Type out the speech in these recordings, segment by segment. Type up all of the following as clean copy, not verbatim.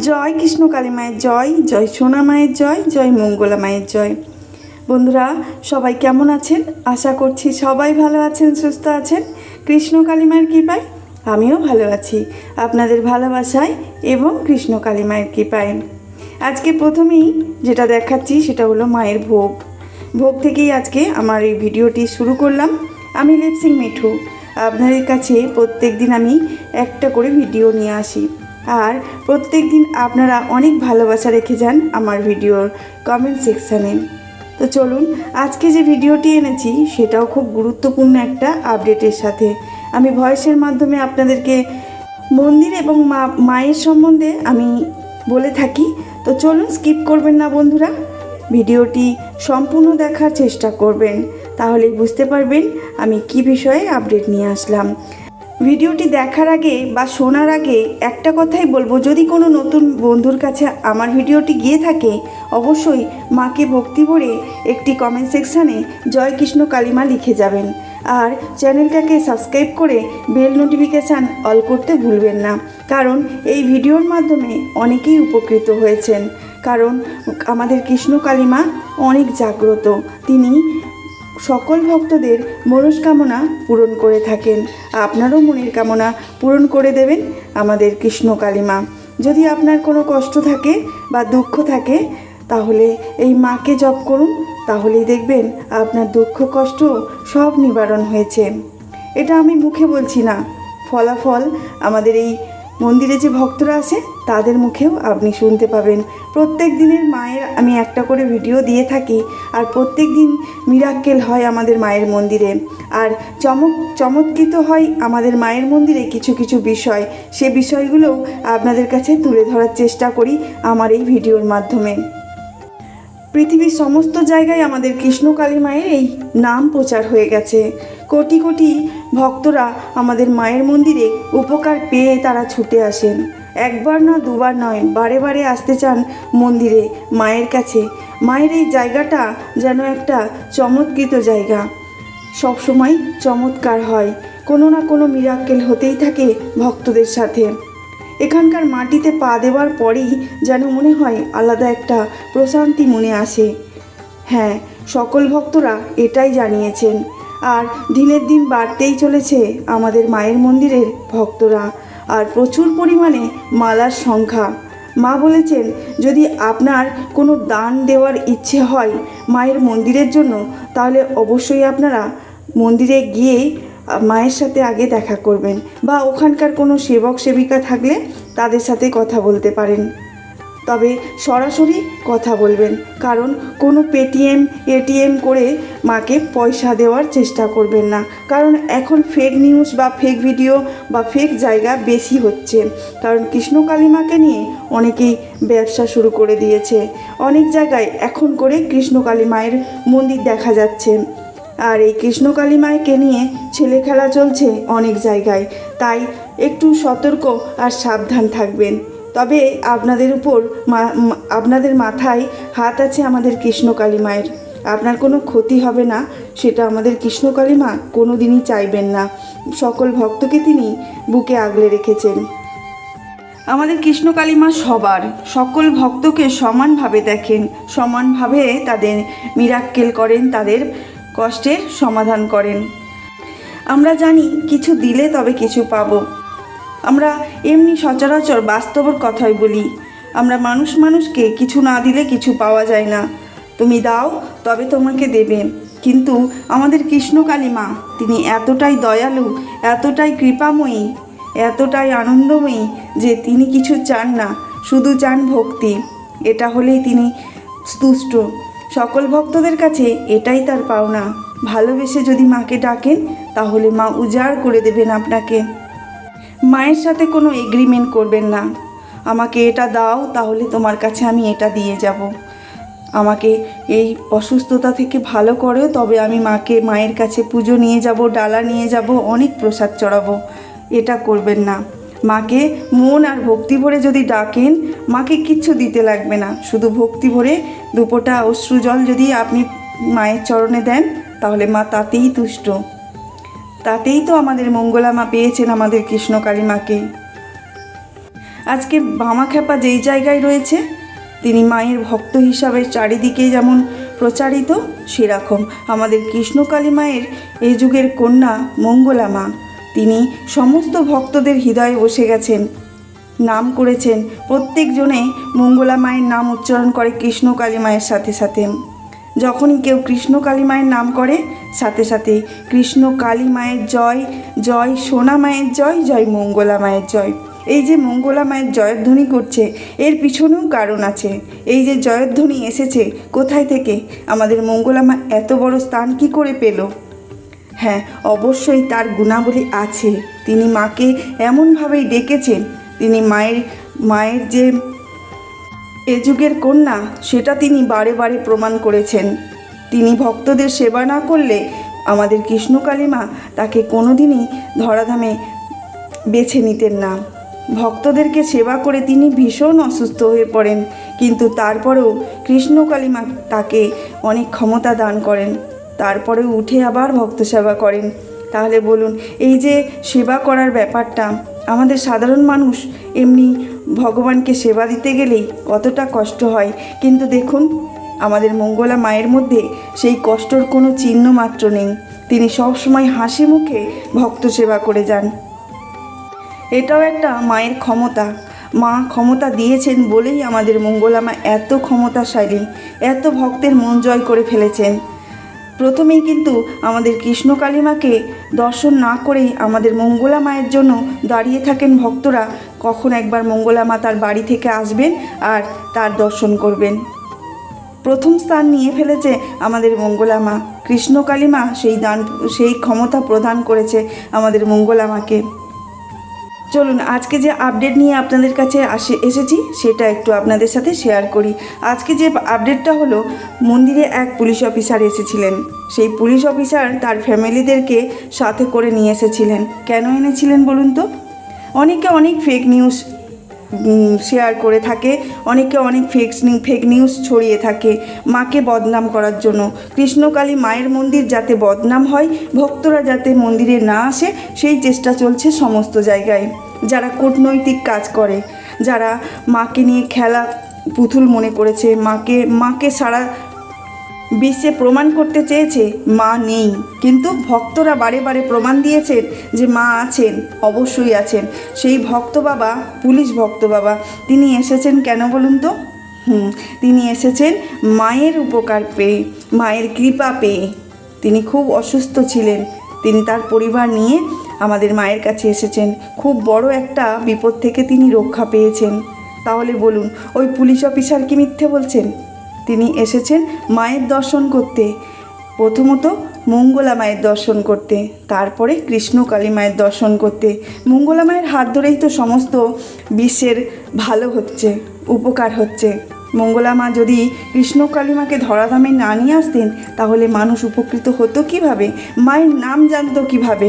জয় কৃষ্ণ কালী মায়ের জয়, জয় সোনা মায়ের জয়, জয় মঙ্গলা মায়ের জয়। বন্ধুরা সবাই কেমন আছেন? আশা করছি সবাই ভালো আছেন, সুস্থ আছেন। কৃষ্ণ কালী মায়ের কৃপায় আমিও ভালো আছি, আপনাদের ভালোবাসায় এবং কৃষ্ণ কালী মায়ের কৃপায়। আজকে প্রথমেই যেটা দেখাচ্ছি সেটা হলো মায়ের ভোগ। ভোগ থেকেই আজকে আমার এই ভিডিওটি শুরু করলাম। আমি লিপসিং মিঠু, আপনাদের কাছে প্রত্যেক দিন আমি একটা করে ভিডিও নিয়ে আসি, আর প্রত্যেক দিন আপনারা অনেক ভালোবাসা রেখে যান আমার ভিডিওর কমেন্ট সেকশানে। তো চলুন আজকে যে ভিডিওটি এনেছি সেটাও খুব গুরুত্বপূর্ণ একটা আপডেটের সাথে। আমি ভয়েসের মাধ্যমে আপনাদেরকে মন্দির এবং মায়ের সম্বন্ধে আমি বলে থাকি। তো চলুন স্কিপ করবেন না বন্ধুরা, ভিডিওটি সম্পূর্ণ দেখার চেষ্টা করবেন, তাহলেই বুঝতে পারবেন আমি কি বিষয়ে আপডেট নিয়ে আসলাম। ভিডিওটি দেখার আগে বা শোনার আগে একটা কথাই বলবো, যদি কোনো নতুন বন্ধুর কাছে আমার ভিডিওটি গিয়ে থাকে অবশ্যই মাকে ভক্তি ভরে একটি কমেন্ট সেকশানে জয় কৃষ্ণ কালী মা লিখে যাবেন, আর চ্যানেলটাকে সাবস্ক্রাইব করে বেল নোটিফিকেশান অল করতে ভুলবেন না, কারণ এই ভিডিওর মাধ্যমে অনেকেই উপকৃত হয়েছেন। কারণ আমাদের কৃষ্ণ কালী মা অনেক জাগ্রত, তিনি সকল ভক্তদের মনস্কামনা পূরণ করে থাকেন। আপনারও মনের কামনা পূরণ করে দেবেন আমাদের কৃষ্ণ কালী মা। যদি আপনার কোনো কষ্ট থাকে বা দুঃখ থাকে তাহলে এই মাকে জপ করুন, তাহলেই দেখবেন আপনার দুঃখ কষ্ট সব নিবারণ হয়েছে। এটা আমি মুখে বলছি না, ফলাফল আমাদের এই মন্দিরে যে ভক্তরা আসে তাদের মুখেও আপনি শুনতে পাবেন। প্রত্যেক দিনের মায়ের আমি একটা করে ভিডিও দিয়ে থাকি, আর প্রত্যেক দিন মিরাক্কেল হয় আমাদের মায়ের মন্দিরে, আর চমৎকৃত হয় আমাদের মায়ের মন্দিরে কিছু কিছু বিষয়। সে বিষয়গুলোও আপনাদের কাছে তুলে ধরার চেষ্টা করি আমার এই ভিডিওর মাধ্যমে। পৃথিবীর সমস্ত জায়গায় আমাদের কৃষ্ণ কালী মায়ের এই নাম প্রচার হয়ে গেছে। কোটি কোটি ভক্তরা আমাদের মায়ের মন্দিরে উপকার পেয়ে তারা ছুটে আসেন। একবার না দুবার নয়, বারে বারে আসতে চান মন্দিরে মায়ের কাছে। মায়ের এই জায়গাটা যেন একটা চমৎকৃত জায়গা, সবসময় চমৎকার হয়, কোনো না কোনো মিরাক্কেল হতেই থাকে ভক্তদের সাথে। এখানকার মাটিতে পা দেওয়ার পরেই যেন মনে হয় আলাদা একটা প্রশান্তি মনে আসে। হ্যাঁ, সকল ভক্তরা এটাই জানিয়েছেন, আর দিনের দিন বাড়তেই চলেছে আমাদের মায়ের মন্দিরের ভক্তরা, আর প্রচুর পরিমাণে মালার সংখ্যা। মা বলেছেন যদি আপনার কোনো দান দেওয়ার ইচ্ছে হয় মায়ের মন্দিরের জন্য, তাহলে অবশ্যই আপনারা মন্দিরে গিয়ে মায়ের সাথে আগে দেখা করবেন, বা ওখানকার কোনো সেবক সেবিকা থাকলে তাদের সাথে কথা বলতে পারেন। তবে সরাসরি কথা বলবেন, কারণ কোনো পেটিএম এটিএম করে মাকে পয়সা দেওয়ার চেষ্টা করবেন না, কারণ এখন ফেক নিউজ বা ফেক ভিডিও বা ফেক জায়গা বেশি হচ্ছে। কারণ কৃষ্ণ কালী মাকে নিয়ে অনেকেই ব্যবসা শুরু করে দিয়েছে, অনেক জায়গায় এখন করে কৃষ্ণ কালী মায়ের মন্দির দেখা যাচ্ছে, আর এই কৃষ্ণ কালী মাকে নিয়ে ছেলে খেলা চলছে অনেক জায়গায়। তাই একটু সতর্ক আর সাবধান থাকবেন। তবে আপনাদের উপর আপনাদের মাথায় হাত আছে আমাদের কৃষ্ণ কালী মায়ের, আপনার কোনো ক্ষতি হবে না, সেটা আমাদের কৃষ্ণ কালী মা কোনো দিনই চাইবেন না। সকল ভক্তকে তিনি বুকে আগলে রেখেছেন। আমাদের কৃষ্ণ কালী মা সবার সকল ভক্তকে সমানভাবে দেখেন, সমানভাবে তাদের মিরাক্কেল করেন, তাদের কষ্টের সমাধান করেন। আমরা জানি কিছু দিলে তবে কিছু পাবো, আমরা এমনি সচরাচর বাস্তবর কথাই বলি। আমরা মানুষকে কিছু না দিলে কিছু পাওয়া যায় না, তুমি দাও তবে তোমাকে দেবে। কিন্তু আমাদের কৃষ্ণ কালী মা তিনি এতটাই দয়ালু, এতটাই কৃপাময়ী, এতটাই আনন্দময়ী যে তিনি কিছু চান না, শুধু চান ভক্তি। এটা হলেই তিনি তুষ্ট। সকল ভক্তদের কাছে এটাই তার পাওনা। ভালোবেসে যদি মাকে ডাকেন তাহলে মা উজাড় করে দেবেন আপনাকে। মায়ের সাথে কোনো এগ্রিমেন্ট করবেন না, আমাকে এটা দাও তাহলে তোমার কাছে আমি এটা দিয়ে যাব, আমাকে এই অসুস্থতা থেকে ভালো করো তবে আমি মায়ের কাছে পুজো নিয়ে যাব, ডালা নিয়ে যাব, অনেক প্রসাদ চড়াবো। এটা করবেন না। মাকে মন আর ভক্তি ভরে যদি ডাকেন মাকে কিচ্ছু দিতে লাগবে না, শুধু ভক্তি ভরে দুপোটা অশ্রু জল যদি আপনি মায়ের চরণে দেন তাহলে মা তাতেই তুষ্ট। তাতেই তো আমাদের মঙ্গলা মা পেয়েছেন আমাদের কৃষ্ণকালী মাকে। আজকে ভামাখ্যাপা যেই জায়গায় রয়েছে, তিনি মায়ের ভক্ত হিসাবে চারিদিকে যেমন প্রচারিত, সেরকম আমাদের কৃষ্ণকালী মায়ের এই যুগের কন্যা মঙ্গলা মা, তিনি সমস্ত ভক্তদের হৃদয়ে বসে গেছেন, নাম করেছেন। প্রত্যেকজনে মঙ্গলা মায়ের নাম উচ্চারণ করে কৃষ্ণকালী মায়ের সাথে সাথে। যখনই কেউ কৃষ্ণকালী মায়ের নাম করে, সাথে সাথে কৃষ্ণকালী মায়ের জয়, জয় সোনা মায়ের জয়, জয় মঙ্গলা মায়ের জয়। এই যে মঙ্গলা মায়ের জয়ধ্বনি করছে, এর পিছনেও কারণ আছে। এই যে জয়ধ্বনি এসেছে কোথায় থেকে, আমাদের মঙ্গলা মা এত বড় স্থান কি করে পেল? হ্যাঁ, অবশ্যই তার গুণাবলী আছে। তিনি মাকে এমনভাবেই ডেকেছেন, তিনি মায়ের যে এ যুগের কন্যা, সেটা তিনি বারে বারে প্রমাণ করেছেন। তিনি ভক্তদের সেবা না করলে আমাদের কৃষ্ণকালী মা তাকে কোনোদিনই ধরাধামে বেছে নিতেন না। ভক্তদেরকে সেবা করে তিনি ভীষণ অসুস্থ হয়ে পড়েন, কিন্তু তারপরেও কৃষ্ণকালী মা তাকে অনেক ক্ষমতা দান করেন, তারপরেও উঠে আবার ভক্ত সেবা করেন। তাহলে বলুন, এই যে সেবা করার ব্যাপারটা, আমাদের সাধারণ মানুষ এমনি ভগবানকে সেবা দিতে গেলেই কতটা কষ্ট হয়, কিন্তু দেখুন আমাদের মঙ্গলা মায়ের মধ্যে সেই কষ্টর কোনো চিহ্ন মাত্র নেই। তিনি সবসময় হাসি মুখে ভক্ত সেবা করে যান। এটাও একটা মায়ের ক্ষমতা। মা ক্ষমতা দিয়েছেন বলেই আমাদের মঙ্গলা মা এত ক্ষমতাশালী, এত ভক্তের মন জয় করে ফেলেছেন। প্রথমেই কিন্তু আমাদের কৃষ্ণকালী মাকে দর্শন না করেই আমাদের মঙ্গলা মায়ের জন্য দাঁড়িয়ে থাকেন ভক্তরা, কখন একবার মঙ্গলা মা তার বাড়ি থেকে আসবেন আর তার দর্শন করবেন। প্রথম স্থান নিয়ে ফেলেছে আমাদের মঙ্গলা মা। কৃষ্ণকালী মা সেই ক্ষমতা প্রদান করেছে আমাদের মঙ্গলা মাকে। চলুন আজকে যে আপডেট নিয়ে আপনাদের কাছে এসেছি সেটা একটু আপনাদের সাথে শেয়ার করি। আজকে যে আপডেটটা হলো, মন্দিরে এক পুলিশ অফিসার এসেছিলেন। সেই পুলিশ অফিসার তার ফ্যামিলিদেরকে সাথে করে নিয়ে এসেছিলেন। কেন এনেছিলেন বলুন তো? অনেকে অনেক ফেক নিউজ শেয়ার করে থাকে, অনেকে অনেক ফেক নিউজ ছড়িয়ে থাকে মাকে বদনাম করার জন্য। কৃষ্ণকালী মায়ের মন্দির যাতে বদনাম হয়, ভক্তরা যাতে মন্দিরে না আসে, সেই চেষ্টা চলছে সমস্ত জায়গায়। যারা কূটনৈতিক কাজ করে, যারা মাকে নিয়ে খেলা পুতুল মনে করেছে, মাকে সারা বিশ্বে প্রমাণ করতে চেয়েছে মা নেই, কিন্তু ভক্তরা বারে বারে প্রমাণ দিয়েছেন যে মা আছেন, অবশ্যই আছেন। সেই ভক্ত বাবা, পুলিশ ভক্ত বাবা, তিনি এসেছেন কেন বলুন তো? তিনি এসেছেন মায়ের উপকার পেয়ে, মায়ের কৃপা পেয়ে। তিনি খুব অসুস্থ ছিলেন, তিনি তার পরিবার নিয়ে আমাদের মায়ের কাছে এসেছেন। খুব বড় একটা বিপদ থেকে তিনি রক্ষা পেয়েছেন। তাহলে বলুন, ওই পুলিশ অফিসার কি মিথ্যে বলছেন? তিনি এসেছেন মায়ের দর্শন করতে, প্রথমত মঙ্গলা মায়ের দর্শন করতে, তারপরে কৃষ্ণকালী মায়ের দর্শন করতে। মঙ্গলা মায়ের হাত ধরেই তো সমস্ত বিশ্বের ভালো হচ্ছে, উপকার হচ্ছে। মঙ্গলা মা যদি কৃষ্ণকালী মাকে ধরাধামে না নিয়ে আসতেন, তাহলে মানুষ উপকৃত হতো কিভাবে? মায়ের নাম জানতো কিভাবে?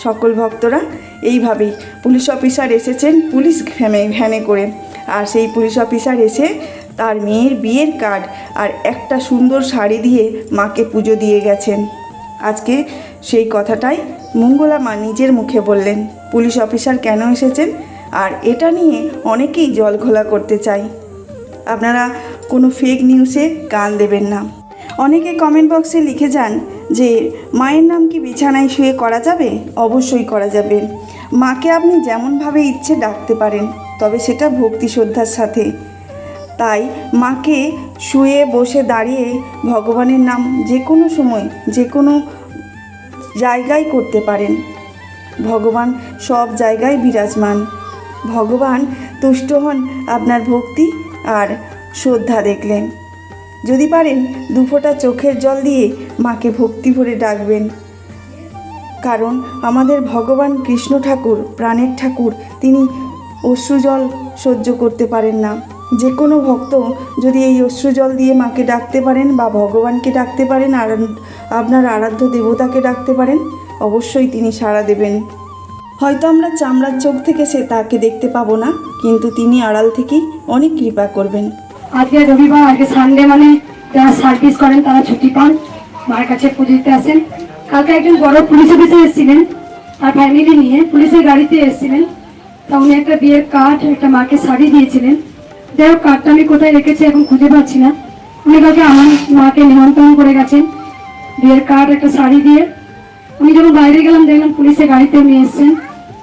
সকল ভক্তরা এইভাবেই পুলিশ অফিসার এসেছেন পুলিশ ভ্যানে করে, আর সেই পুলিশ অফিসার এসে তার মেয়ের বিয়ের কার্ড আর একটা সুন্দর শাড়ি দিয়ে মাকে পুজো দিয়ে গেছেন। আজকে সেই কথাটাই মঙ্গলা মা নিজের মুখে বললেন পুলিশ অফিসার কেন এসেছেন, আর এটা নিয়ে অনেকেই জল ঘোলা করতে চায়। আপনারা কোনো ফেক নিউজে কান দেবেন না। অনেকে কমেন্ট বক্সে লিখে যান যে মায়ের নাম কি বিছানায় শুয়ে করা যাবে? অবশ্যই করা যাবে। মাকে আপনি যেমনভাবে ইচ্ছে ডাকতে পারেন, তবে সেটা ভক্তি শ্রদ্ধার সাথে। তাই মাকে শুয়ে বসে দাঁড়িয়ে ভগবানের নাম যে কোনো সময় যে কোনো জায়গায় করতে পারেন। ভগবান সব জায়গায় বিরাজমান। ভগবান তুষ্ট হন আপনার ভক্তি আর শ্রদ্ধা দেখলেন। যদি পারেন দুফোঁটা চোখের জল দিয়ে মাকে ভক্তি ভরে ডাকবেন, কারণ আমাদের ভগবান কৃষ্ণ ঠাকুর, প্রাণের ঠাকুর, তিনি অশ্রুজল সহ্য করতে পারেন না। যে কোনো ভক্ত যদি এই অশ্রুজল দিয়ে মাকে ডাকতে পারেন বা ভগবানকে ডাকতে পারেন, আর আপনার আরাধ্য দেবতাকে ডাকতে পারেন, অবশ্যই তিনি সাড়া দেবেন। হয়তো আমরা চামড়ার চোখ থেকে তাকে দেখতে পাবো না, কিন্তু তিনি আড়াল থেকেই অনেক কৃপা করবেন। আজকে রবিবার, আজকে সানডে, মানে যারা সার্ভিস করেন তারা ছুটি পান, মায়ের কাছে পুজো দিতে আসেন। কালকে একজন বড় পুলিশ অফিসার এসেছিলেন, আর ফ্যামিলি নিয়ে পুলিশের গাড়িতে এসেছিলেন। তা উনি একটা বিয়ের কার্ড, একটা মাকে শাড়ি দিয়েছিলেন। যাই হোক, কার্ডটা আমি কোথায় রেখেছি এখন খুঁজে পাচ্ছি না। উনি কাউকে আমার মাকে নিমন্ত্রণ করে গেছেন বিয়ের কার্ড, একটা শাড়ি দিয়ে। উনি যখন বাইরে গেলাম দেখলাম পুলিশের গাড়িতে উনি এসছেন,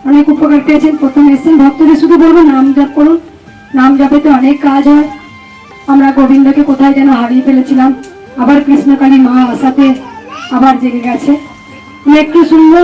অনেক উপকার পেয়েছেন। প্রথম এসছেন, ভক্তদের শুধু বলবো নাম জপ করুন, নাম জপেতে অনেক কাজ হয়। আমরা গোবিন্দকে কোথায় যেন হারিয়ে ফেলেছিলাম, আবার কৃষ্ণকালী মা আশাতে আবার জেগে গেছে। একটু শুনবো